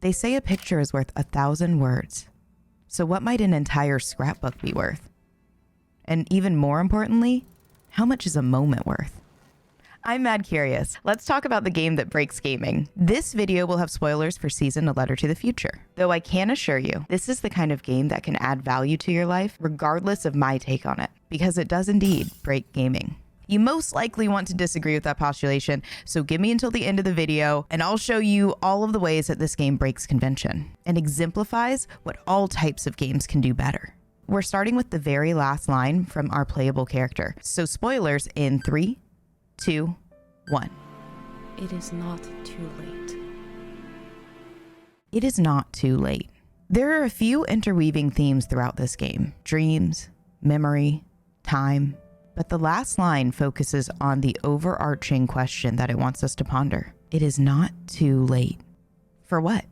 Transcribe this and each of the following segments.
They say a picture is worth 1,000 words. So what might an entire scrapbook be worth? And even more importantly, how much is a moment worth? I'm MADkurious. Let's talk about the game that breaks gaming. This video will have spoilers for Season A Letter to the Future. Though I can assure you, this is the kind of game that can add value to your life regardless of my take on it, because it does indeed break gaming. You most likely want to disagree with that postulation, so give me until the end of the video and I'll show you all of the ways that this game breaks convention and exemplifies what all types of games can do better. We're starting with the very last line from our playable character. So spoilers in 3, 2, 1. It is not too late. It is not too late. There are a few interweaving themes throughout this game: dreams, memory, time. But the last line focuses on the overarching question that it wants us to ponder. It is not too late. For what?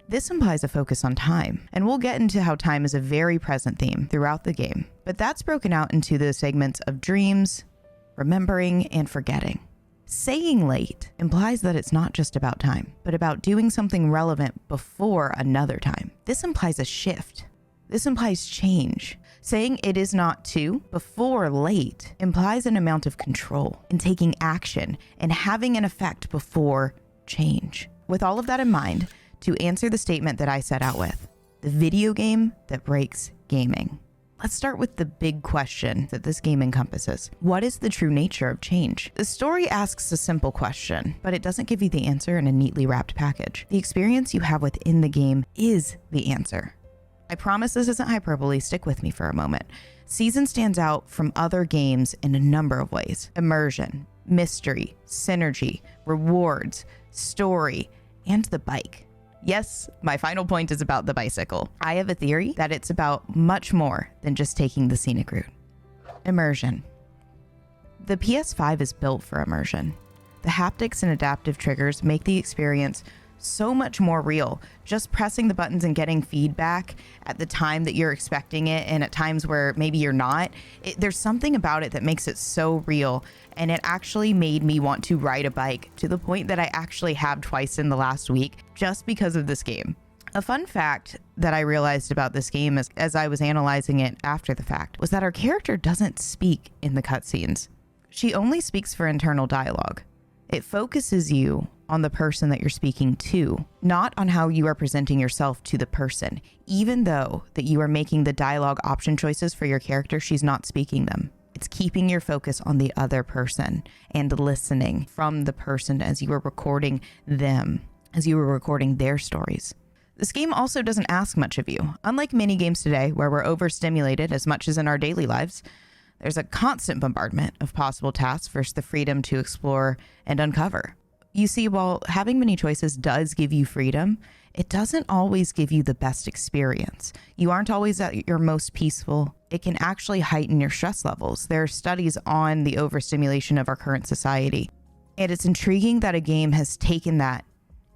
This implies a focus on time, and we'll get into how time is a very present theme throughout the game. But that's broken out into the segments of dreams, remembering, and forgetting. Saying late implies that it's not just about time, but about doing something relevant before another time. This implies a shift. This implies change. Saying it is not too before late implies an amount of control in taking action and having an effect before change. With all of that in mind, to answer the statement that I set out with, the video game that breaks gaming. Let's start with the big question that this game encompasses. What is the true nature of change? The story asks a simple question, but it doesn't give you the answer in a neatly wrapped package. The experience you have within the game is the answer. I promise this isn't hyperbole, stick with me for a moment. Season stands out from other games in a number of ways: immersion, mystery, synergy, rewards, story, and the bike. Yes, my final point is about the bicycle. I have a theory that it's about much more than just taking the scenic route. Immersion. The PS5 is built for immersion. The haptics and adaptive triggers make the experience so much more real. Just pressing the buttons and getting feedback at the time that you're expecting it, and at times where maybe you're not, there's something about it that makes it so real. And it actually made me want to ride a bike to the point that I actually have twice in the last week just because of this game. A fun fact that I realized about this game as I was analyzing it after the fact was that our character doesn't speak in the cutscenes. She only speaks for internal dialogue. It focuses you on the person that you're speaking to, not on how you are presenting yourself to the person. Even though that you are making the dialogue option choices for your character, she's not speaking them. It's keeping your focus on the other person and listening from the person as you are recording them, as you were recording their stories. This game also doesn't ask much of you. Unlike many games today where we're overstimulated as much as in our daily lives, there's a constant bombardment of possible tasks versus the freedom to explore and uncover. You see, while having many choices does give you freedom, it doesn't always give you the best experience. You aren't always at your most peaceful. It can actually heighten your stress levels. There are studies on the overstimulation of our current society. And it's intriguing that a game has taken that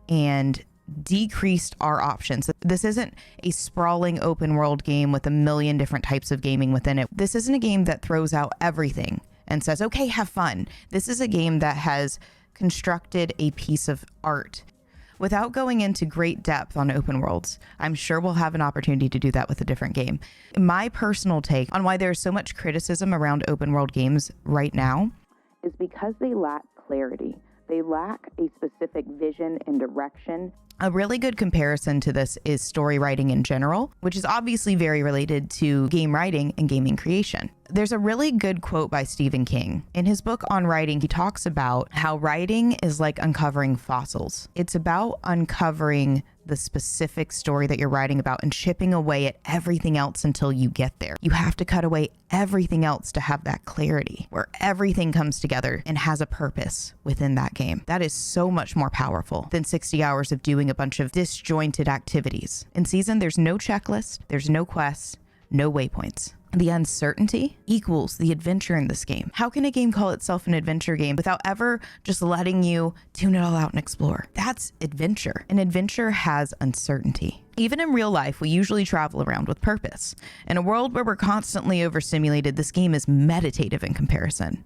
and decreased our options. This isn't a sprawling open world game with a million different types of gaming within it. This isn't a game that throws out everything and says, okay, have fun. This is a game that has constructed a piece of art. Without going into great depth on open worlds, I'm sure we'll have an opportunity to do that with a different game. My personal take on why there's so much criticism around open world games right now is because they lack clarity. They lack a specific vision and direction. A really good comparison to this is story writing in general, which is obviously very related to game writing and gaming creation. There's a really good quote by Stephen King. In his book on writing, he talks about how writing is like uncovering fossils. It's about uncovering the specific story that you're writing about and chipping away at everything else until you get there. You have to cut away everything else to have that clarity where everything comes together and has a purpose within that game. That is so much more powerful than 60 hours of doing a bunch of disjointed activities. In Season, there's no checklist, there's no quests, no waypoints. The uncertainty equals the adventure in this game. How can a game call itself an adventure game without ever just letting you tune it all out and explore? That's adventure. An adventure has uncertainty. Even in real life, we usually travel around with purpose. In a world where we're constantly overstimulated, this game is meditative in comparison.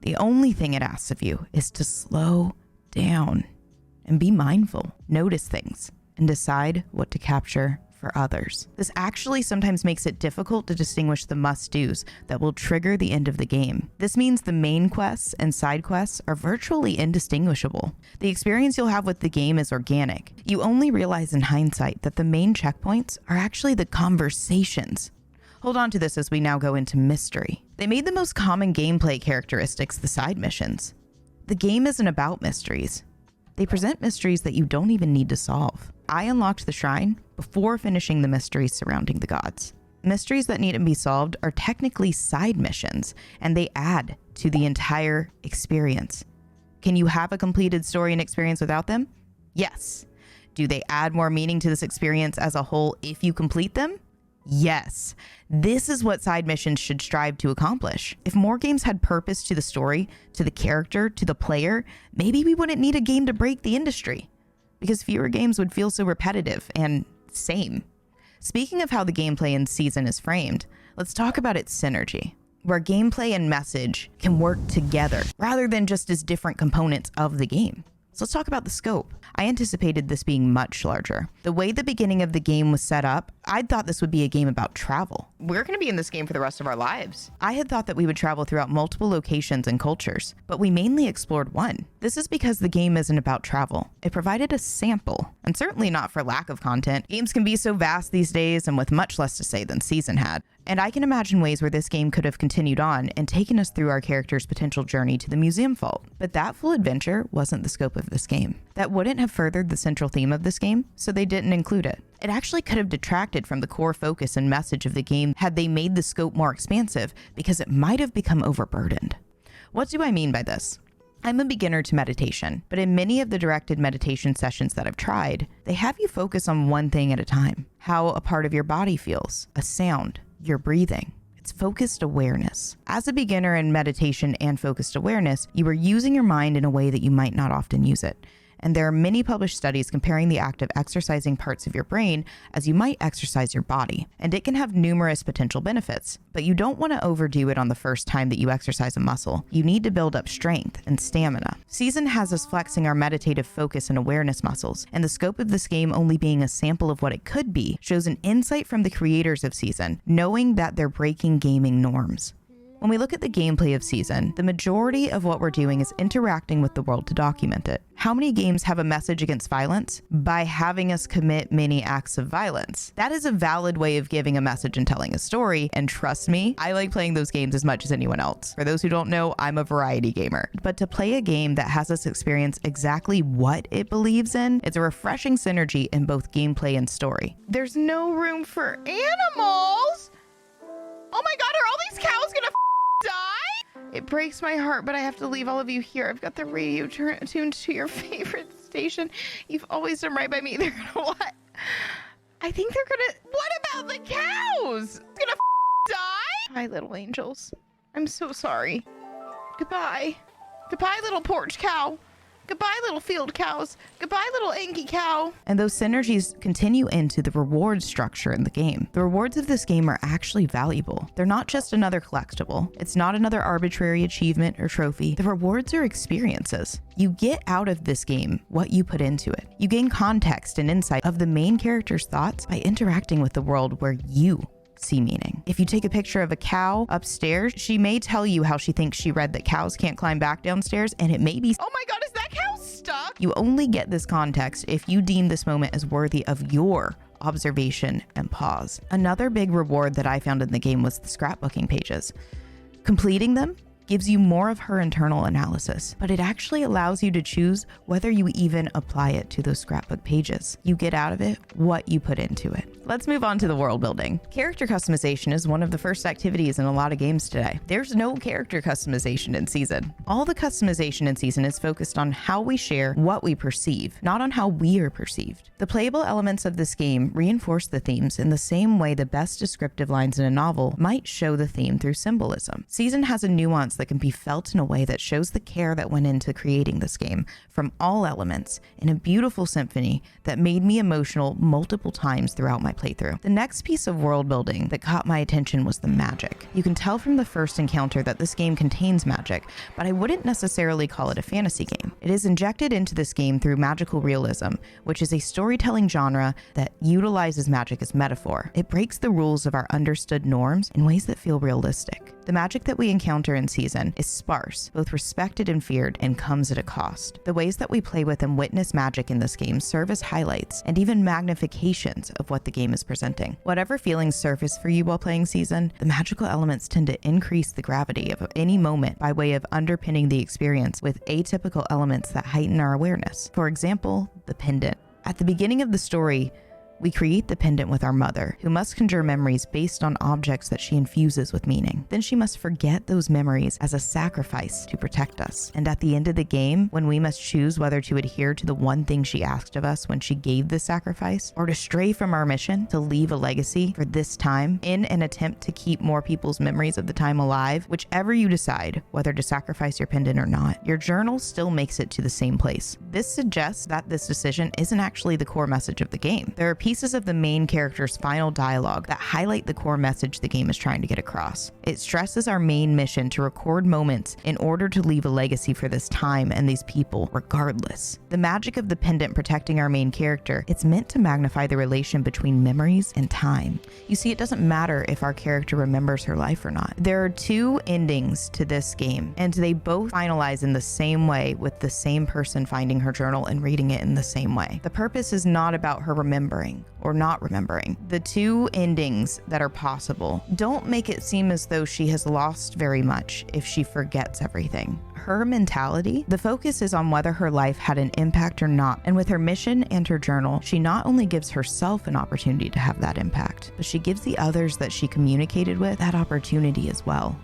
The only thing it asks of you is to slow down and be mindful, notice things, and decide what to capture for others. This actually sometimes makes it difficult to distinguish the must-dos that will trigger the end of the game. This means the main quests and side quests are virtually indistinguishable. The experience you'll have with the game is organic. You only realize in hindsight that the main checkpoints are actually the conversations. Hold on to this as we now go into mystery. They made the most common gameplay characteristics the side missions. The game isn't about mysteries. They present mysteries that you don't even need to solve. I unlocked the shrine before finishing the mysteries surrounding the gods. Mysteries that need to be solved are technically side missions, and they add to the entire experience. Can you have a completed story and experience without them? Yes. Do they add more meaning to this experience as a whole if you complete them? Yes. This is what side missions should strive to accomplish. If more games had purpose to the story, to the character, to the player, maybe we wouldn't need a game to break the industry, because fewer games would feel so repetitive and same. Speaking of how the gameplay in Season is framed, let's talk about its synergy, where gameplay and message can work together rather than just as different components of the game. So let's talk about the scope. I anticipated this being much larger. The way the beginning of the game was set up, I'd thought this would be a game about travel. We're going to be in this game for the rest of our lives. I had thought that we would travel throughout multiple locations and cultures, but we mainly explored one. This is because the game isn't about travel. It provided a sample, and certainly not for lack of content. Games can be so vast these days and with much less to say than Season had. And I can imagine ways where this game could have continued on and taken us through our character's potential journey to the museum vault. But that full adventure wasn't the scope of this game. That wouldn't have furthered the central theme of this game, so they didn't include it. It actually could have detracted from the core focus and message of the game had they made the scope more expansive, because it might have become overburdened. What do I mean by this? I'm a beginner to meditation, but in many of the directed meditation sessions that I've tried, they have you focus on one thing at a time. How a part of your body feels, a sound, your breathing. It's focused awareness. As a beginner in meditation and focused awareness, you are using your mind in a way that you might not often use it. And there are many published studies comparing the act of exercising parts of your brain as you might exercise your body. And it can have numerous potential benefits, but you don't want to overdo it on the first time that you exercise a muscle. You need to build up strength and stamina. Season has us flexing our meditative focus and awareness muscles, and the scope of this game only being a sample of what it could be shows an insight from the creators of Season, knowing that they're breaking gaming norms. When we look at the gameplay of Season, the majority of what we're doing is interacting with the world to document it. How many games have a message against violence? By having us commit many acts of violence. That is a valid way of giving a message and telling a story, and trust me, I like playing those games as much as anyone else. For those who don't know, I'm a variety gamer. But to play a game that has us experience exactly what it believes in, it's a refreshing synergy in both gameplay and story. There's no room for animals! Oh my god, are all these cows gonna die? It breaks my heart, but I have to leave all of you here. I've got the radio tuned to your favorite station. You've always done right by me. They're gonna what? I think they're gonna... What about the cows? It's gonna die? Hi, little angels. I'm so sorry. Goodbye. Goodbye, little porch cow. Goodbye, little field cows. Goodbye, little Angie cow. And those synergies continue into the reward structure in the game. The rewards of this game are actually valuable. They're not just another collectible. It's not another arbitrary achievement or trophy. The rewards are experiences. You get out of this game what you put into it. You gain context and insight of the main character's thoughts by interacting with the world where you see meaning. If you take a picture of a cow upstairs, she may tell you how she thinks she read that cows can't climb back downstairs, and it may be, oh my god, is that cow stuck? You only get this context if you deem this moment as worthy of your observation and pause. Another big reward that I found in the game was the scrapbooking pages. Completing them gives you more of her internal analysis, but it actually allows you to choose whether you even apply it to those scrapbook pages. You get out of it what you put into it. Let's move on to the world building. Character customization is one of the first activities in a lot of games today. There's no character customization in Season. All the customization in Season is focused on how we share what we perceive, not on how we are perceived. The playable elements of this game reinforce the themes in the same way the best descriptive lines in a novel might show the theme through symbolism. Season has a nuance that can be felt in a way that shows the care that went into creating this game from all elements in a beautiful symphony that made me emotional multiple times throughout my playthrough. The next piece of world building that caught my attention was the magic. You can tell from the first encounter that this game contains magic, but I wouldn't necessarily call it a fantasy game. It is injected into this game through magical realism, which is a storytelling genre that utilizes magic as metaphor. It breaks the rules of our understood norms in ways that feel realistic. The magic that we encounter in Season is sparse, both respected and feared, and comes at a cost. The ways that we play with and witness magic in this game serve as highlights and even magnifications of what the game is presenting. Whatever feelings surface for you while playing Season, the magical elements tend to increase the gravity of any moment by way of underpinning the experience with atypical elements that heighten our awareness. For example, the pendant. At the beginning of the story, we create the pendant with our mother, who must conjure memories based on objects that she infuses with meaning. Then she must forget those memories as a sacrifice to protect us. And at the end of the game, when we must choose whether to adhere to the one thing she asked of us when she gave the sacrifice, or to stray from our mission to leave a legacy for this time in an attempt to keep more people's memories of the time alive, whichever you decide whether to sacrifice your pendant or not, your journal still makes it to the same place. This suggests that this decision isn't actually the core message of the game. There are pieces of the main character's final dialogue that highlight the core message the game is trying to get across. It stresses our main mission to record moments in order to leave a legacy for this time and these people, regardless. The magic of the pendant protecting our main character, it's meant to magnify the relation between memories and time. You see, it doesn't matter if our character remembers her life or not. There are two endings to this game, and they both finalize in the same way, with the same person finding her journal and reading it in the same way. The purpose is not about her remembering or not remembering. The two endings that are possible don't make it seem as though she has lost very much if she forgets everything. Her mentality, the focus is on whether her life had an impact or not, and with her mission and her journal, she not only gives herself an opportunity to have that impact, but she gives the others that she communicated with that opportunity as well.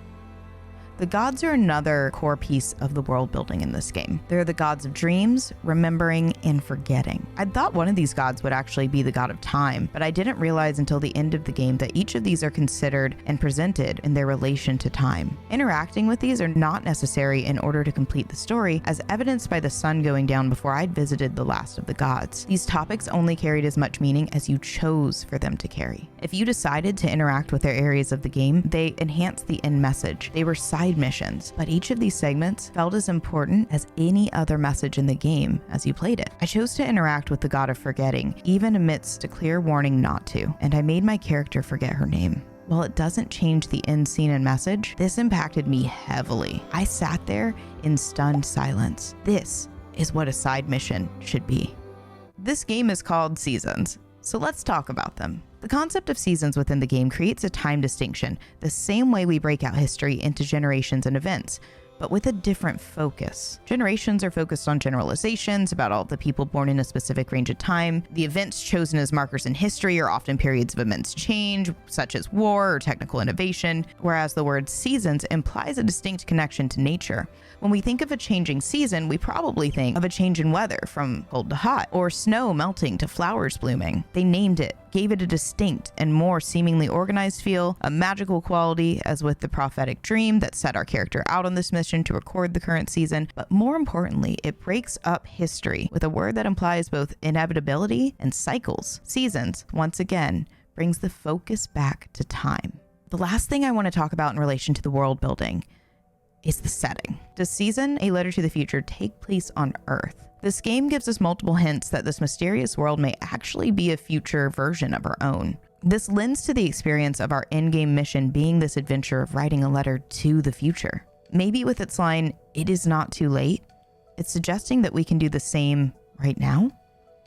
The gods are another core piece of the world building in this game. They're the gods of dreams, remembering, and forgetting. I thought one of these gods would actually be the god of time, but I didn't realize until the end of the game that each of these are considered and presented in their relation to time. Interacting with these are not necessary in order to complete the story, as evidenced by the sun going down before I'd visited the last of the gods. These topics only carried as much meaning as you chose for them to carry. If you decided to interact with their areas of the game, they enhanced the end message. They were side missions, but each of these segments felt as important as any other message in the game as you played it. I chose to interact with the god of forgetting, even amidst a clear warning not to, and I made my character forget her name. While it doesn't change the end scene and message, this impacted me heavily. I sat there in stunned silence. This is what a side mission should be. This game is called Seasons, so let's talk about them. The concept of seasons within the game creates a time distinction, the same way we break out history into generations and events, but with a different focus. Generations are focused on generalizations about all the people born in a specific range of time. The events chosen as markers in history are often periods of immense change, such as war or technical innovation, whereas the word seasons implies a distinct connection to nature. When we think of a changing season, we probably think of a change in weather from cold to hot, or snow melting to flowers blooming. They named it, gave it a distinct and more seemingly organized feel, a magical quality, as with the prophetic dream that set our character out on this mission to record the current season. But more importantly, it breaks up history with a word that implies both inevitability and cycles. Seasons, once again, brings the focus back to time. The last thing I want to talk about in relation to the world building is the setting. Does Season, A Letter to the Future, take place on Earth? This game gives us multiple hints that this mysterious world may actually be a future version of our own. This lends to the experience of our in-game mission being this adventure of writing a letter to the future. Maybe with its line, "It is not too late," it's suggesting that we can do the same right now.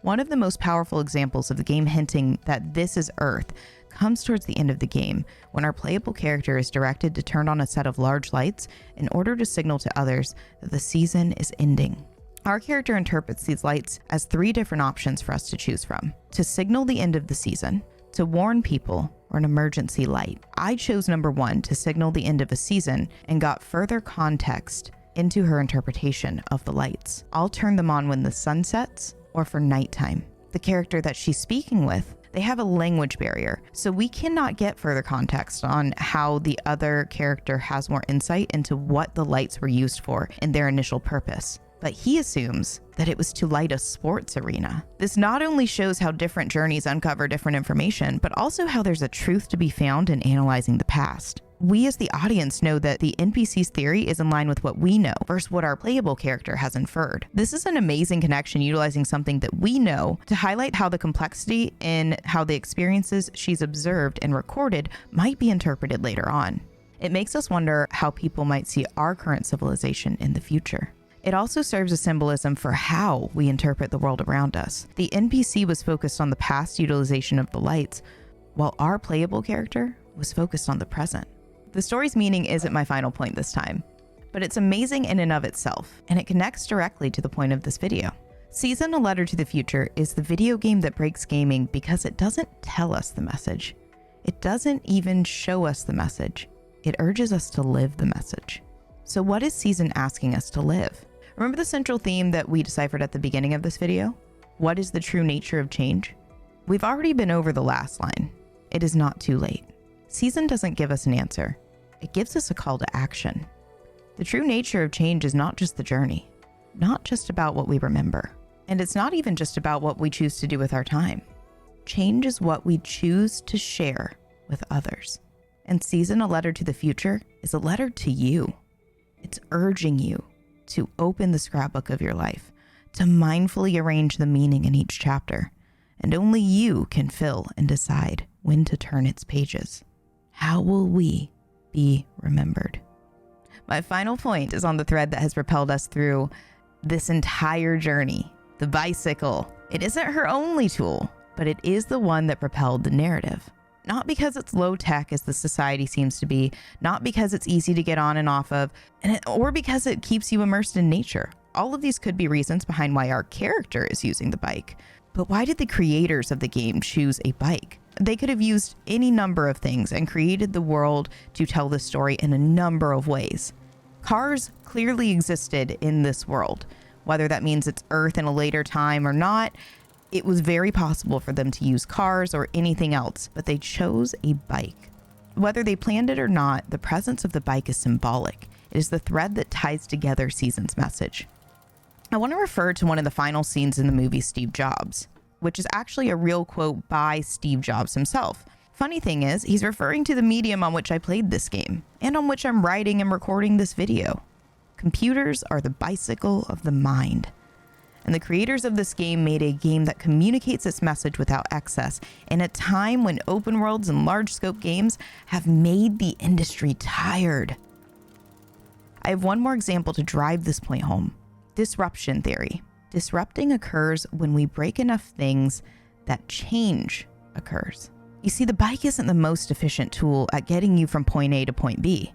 One of the most powerful examples of the game hinting that this is Earth comes towards the end of the game, when our playable character is directed to turn on a set of large lights in order to signal to others that the season is ending. Our character interprets these lights as 3 different options for us to choose from: to signal the end of the season, to warn people, or an emergency light. I chose number 1, to signal the end of a season, and got further context into her interpretation of the lights. I'll turn them on when the sun sets or for nighttime. The character that she's speaking with, they have a language barrier, so we cannot get further context on how the other character has more insight into what the lights were used for in their initial purpose. but he assumes that it was to light a sports arena. This not only shows how different journeys uncover different information, but also how there's a truth to be found in analyzing the past. We as the audience know that the NPC's theory is in line with what we know versus what our playable character has inferred. This is an amazing connection utilizing something that we know to highlight how the complexity in how the experiences she's observed and recorded might be interpreted later on. It makes us wonder how people might see our current civilization in the future. It also serves as symbolism for how we interpret the world around us. The NPC was focused on the past utilization of the lights, while our playable character was focused on the present. The story's meaning isn't my final point this time, but it's amazing in and of itself, and it connects directly to the point of this video. Season: A Letter to the Future is the video game that breaks gaming because it doesn't tell us the message. It doesn't even show us the message. It urges us to live the message. So what is Season asking us to live? Remember the central theme that we deciphered at the beginning of this video? What is the true nature of change? We've already been over the last line. It is not too late. Season doesn't give us an answer. It gives us a call to action. The true nature of change is not just the journey, not just about what we remember, and it's not even just about what we choose to do with our time. Change is what we choose to share with others. And Season: A Letter to the Future is a letter to you. It's urging you to open the scrapbook of your life, to mindfully arrange the meaning in each chapter, and only you can fill and decide when to turn its pages. How will we be remembered? My final point is on the thread that has propelled us through this entire journey, the bicycle. It isn't her only tool, but it is the one that propelled the narrative. Not because it's low tech as the society seems to be, not because it's easy to get on and off of, or because it keeps you immersed in nature. All of these could be reasons behind why our character is using the bike. But why did the creators of the game choose a bike? They could have used any number of things and created the world to tell the story in a number of ways. Cars clearly existed in this world. Whether that means it's Earth in a later time or not, it was very possible for them to use cars or anything else, but they chose a bike. Whether they planned it or not, the presence of the bike is symbolic. It is the thread that ties together Season's message. I want to refer to one of the final scenes in the movie Steve Jobs, which is actually a real quote by Steve Jobs himself. Funny thing is, he's referring to the medium on which I played this game, and on which I'm writing and recording this video. Computers are the bicycle of the mind. And the creators of this game made a game that communicates its message without excess in a time when open worlds and large scope games have made the industry tired. I have one more example to drive this point home. Disruption theory. Disrupting occurs when we break enough things that change occurs. You see, the bike isn't the most efficient tool at getting you from point A to point B.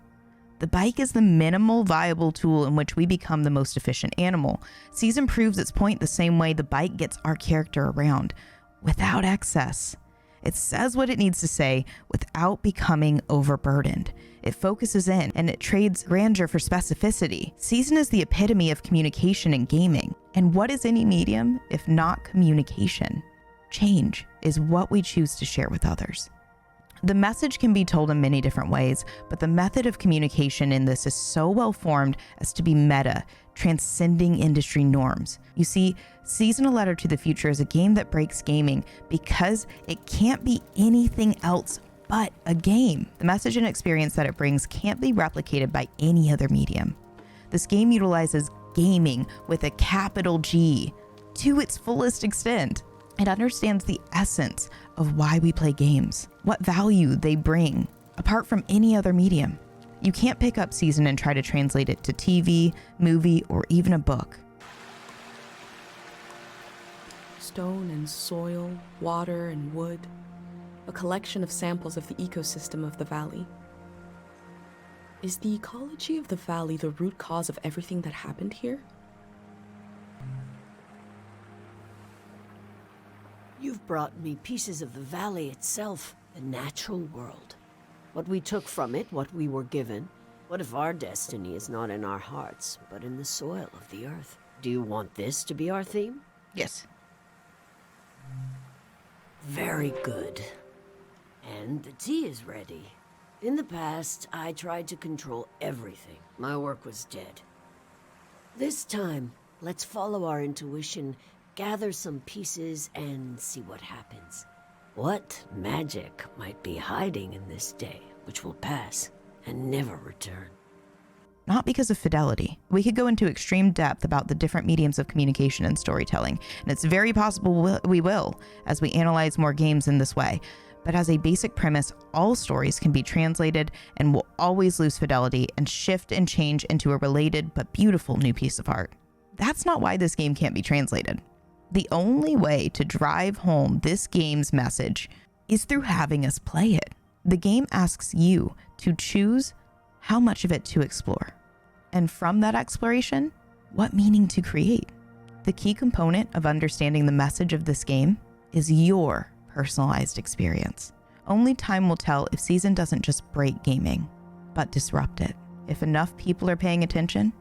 The bike is the minimal viable tool in which we become the most efficient animal. Season proves its point the same way the bike gets our character around, without excess. It says what it needs to say without becoming overburdened. It focuses in and it trades grandeur for specificity. Season is the epitome of communication in gaming. And what is any medium if not communication? Change is what we choose to share with others. The message can be told in many different ways, but the method of communication in this is so well formed as to be meta, transcending industry norms. You see, Season: A Letter to the Future is a game that breaks gaming because it can't be anything else but a game. The message and experience that it brings can't be replicated by any other medium. This game utilizes gaming with a capital G to its fullest extent. It understands the essence of why we play games, what value they bring, apart from any other medium. You can't pick up Season and try to translate it to TV, movie, or even a book. Stone and soil, water and wood, a collection of samples of the ecosystem of the valley. Is the ecology of the valley the root cause of everything that happened here? You've brought me pieces of the valley itself, the natural world. What we took from it, what we were given. What if our destiny is not in our hearts, but in the soil of the earth? Do you want this to be our theme? Yes. Very good. And the tea is ready. In the past, I tried to control everything. My work was dead. This time, Let's follow our intuition, gather some pieces, and see what happens. What magic might be hiding in this day, which will pass and never return? Not because of fidelity. We could go into extreme depth about the different mediums of communication and storytelling, and it's very possible we will as we analyze more games in this way. But as a basic premise, all stories can be translated and will always lose fidelity and shift and change into a related but beautiful new piece of art. That's not why this game can't be translated. The only way to drive home this game's message is through having us play it. The game asks you to choose how much of it to explore. And from that exploration, what meaning to create. The key component of understanding the message of this game is your personalized experience. Only time will tell if Season doesn't just break gaming, but disrupt it. If enough people are paying attention,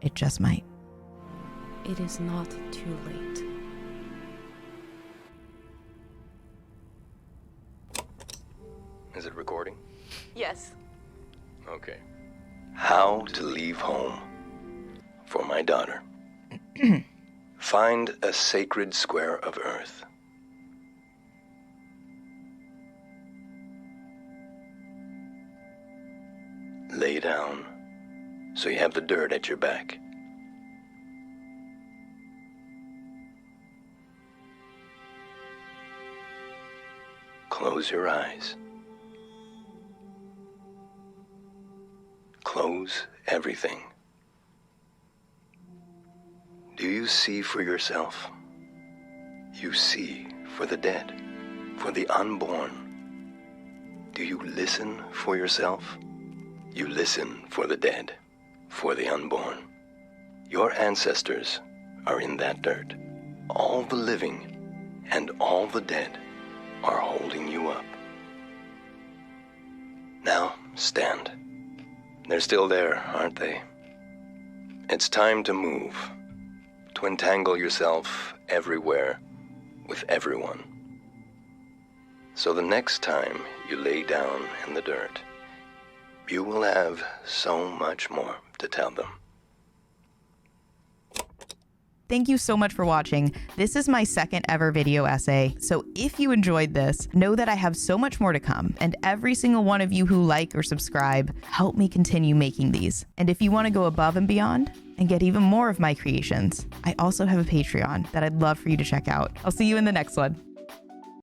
it just might. It is not too late. Is it recording? Yes. Okay. How to leave home for my daughter. Find a sacred square of earth. Lay down so you have the dirt at your back. Close your eyes. Close everything. Do you see for yourself? You see for the dead, for the unborn. Do you listen for yourself? You listen for the dead, for the unborn. Your ancestors are in that dirt. All the living and all the dead are holding you up. Now, stand. They're still there, aren't they? It's time to move, to entangle yourself everywhere with everyone. So the next time you lay down in the dirt, you will have so much more to tell them. Thank you so much for watching. This is my second ever video essay, so if you enjoyed this, know that I have so much more to come, and every single one of you who like or subscribe help me continue making these. And if you want to go above and beyond and get even more of my creations, I also have a Patreon that I'd love for you to check out. I'll see you in the next one.